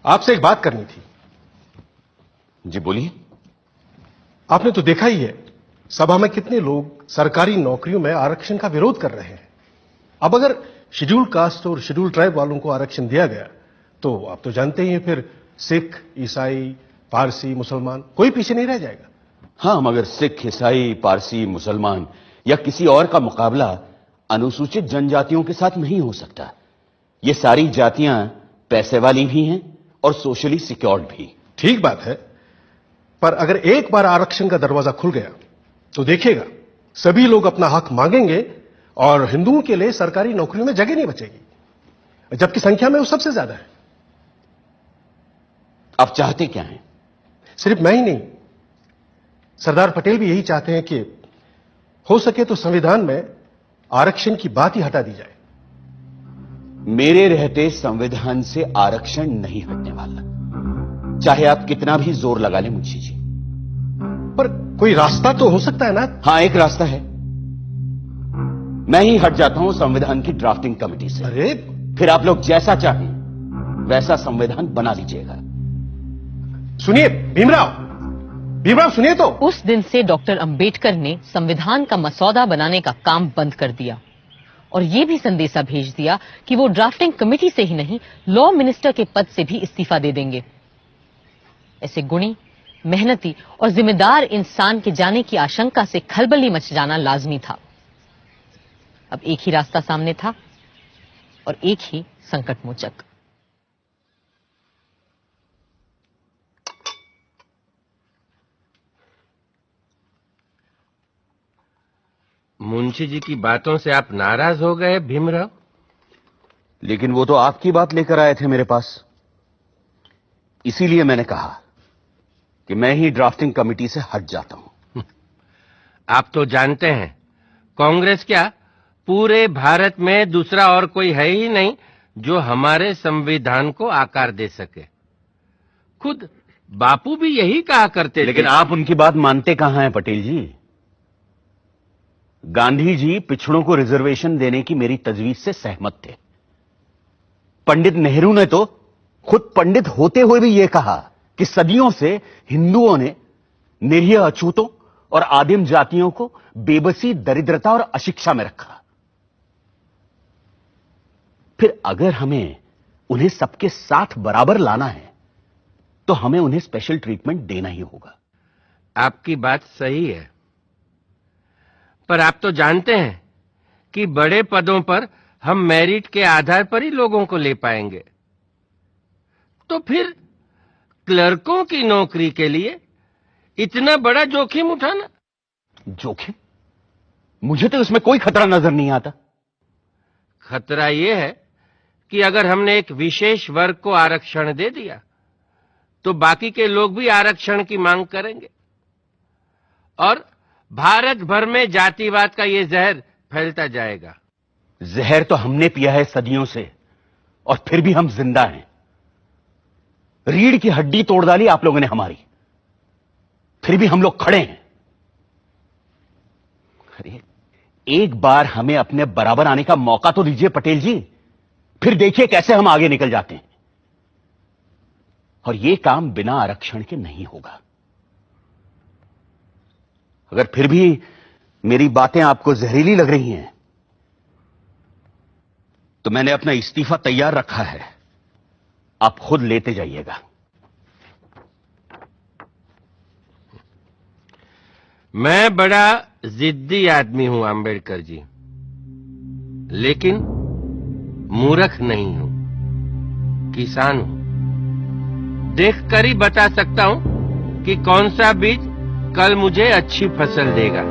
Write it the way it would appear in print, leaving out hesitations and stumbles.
आपसे एक बात करनी थी। जी बोलिए। आपने तो देखा ही है सभा में कितने लोग सरकारी नौकरियों में आरक्षण का विरोध कर रहे हैं। अब अगर शेड्यूल कास्ट और शेड्यूल ट्राइब वालों को आरक्षण दिया गया तो आप तो जानते ही हैं फिर सिख, ईसाई, पारसी, मुसलमान कोई पीछे नहीं रह जाएगा। हाँ, मगर सिख, ईसाई, पारसी, मुसलमान या किसी और का मुकाबला अनुसूचित जनजातियों के साथ नहीं हो सकता। ये सारी जातियां पैसे वाली भी हैं और सोशली सिक्योर्ड भी। ठीक बात है, पर अगर एक बार आरक्षण का दरवाजा खुल गया तो देखिएगा सभी लोग अपना हक मांगेंगे और हिंदुओं के लिए सरकारी नौकरियों में जगह नहीं बचेगी, जबकि संख्या में वो सबसे ज्यादा है। आप चाहते क्या हैं? सिर्फ मैं ही नहीं, सरदार पटेल भी यही चाहते हैं कि हो सके तो संविधान में आरक्षण की बात ही हटा दी जाए। मेरे रहते संविधान से आरक्षण नहीं हटने वाला, चाहे आप कितना भी जोर लगा लें मुंशी जी। पर कोई रास्ता तो हो सकता है ना? हां, एक रास्ता है। मैं ही हट जाता हूं संविधान की ड्राफ्टिंग कमेटी से। अरे फिर आप लोग जैसा चाहें वैसा संविधान बना लीजिएगा। सुनिए भीमराव सुनिए तो। उस दिन से डॉक्टर अंबेडकर ने संविधान का मसौदा बनाने का काम बंद कर दिया और ये भी संदेशा भेज दिया कि वो ड्राफ्टिंग कमेटी से ही नहीं, लॉ मिनिस्टर के पद से भी इस्तीफा दे देंगे। ऐसे गुणी, मेहनती और जिम्मेदार इंसान के जाने की आशंका से खलबली मच जाना लाजमी था। अब एक ही रास्ता सामने था और एक ही संकट मोचक। मुंशी जी की बातों से आप नाराज हो गए भीमराव? लेकिन वो तो आपकी बात लेकर आए थे मेरे पास, इसीलिए मैंने कहा कि मैं ही ड्राफ्टिंग कमेटी से हट जाता हूं। आप तो जानते हैं कांग्रेस क्या, पूरे भारत में दूसरा और कोई है ही नहीं जो हमारे संविधान को आकार दे सके। खुद बापू भी यही कहा करते थे। लेकिन आप उनकी बात मानते कहां हैं पटेल जी? गांधी जी पिछड़ों को रिजर्वेशन देने की मेरी तजवीज से सहमत थे। पंडित नेहरू ने तो खुद पंडित होते हुए भी यह कहा कि सदियों से हिंदुओं ने निरीह अछूतों और आदिम जातियों को बेबसी, दरिद्रता और अशिक्षा में रखा। फिर अगर हमें उन्हें सबके साथ बराबर लाना है तो हमें उन्हें स्पेशल ट्रीटमेंट देना ही होगा। आपकी बात सही है, पर आप तो जानते हैं कि बड़े पदों पर हम मेरिट के आधार पर ही लोगों को ले पाएंगे। तो फिर क्लर्कों की नौकरी के लिए इतना बड़ा जोखिम उठाना? जोखिम? मुझे तो इसमें कोई खतरा नजर नहीं आता। खतरा यह है कि अगर हमने एक विशेष वर्ग को आरक्षण दे दिया तो बाकी के लोग भी आरक्षण की मांग करेंगे और भारत भर में जातिवाद का यह जहर फैलता जाएगा। जहर तो हमने पिया है सदियों से और फिर भी हम जिंदा हैं। रीढ़ की हड्डी तोड़ डाली आप लोगों ने हमारी, फिर भी हम लोग खड़े हैं। अरे एक बार हमें अपने बराबर आने का मौका तो दीजिए पटेल जी, फिर देखिए कैसे हम आगे निकल जाते हैं। और यह काम बिना आरक्षण के नहीं होगा। अगर फिर भी मेरी बातें आपको जहरीली लग रही हैं तो मैंने अपना इस्तीफा तैयार रखा है, आप खुद लेते जाइएगा। मैं बड़ा जिद्दी आदमी हूं अंबेडकर जी, लेकिन मूर्ख नहीं हूं, किसान हूं। देखकर ही बता सकता हूं कि कौन सा बीज कल मुझे अच्छी फसल देगा।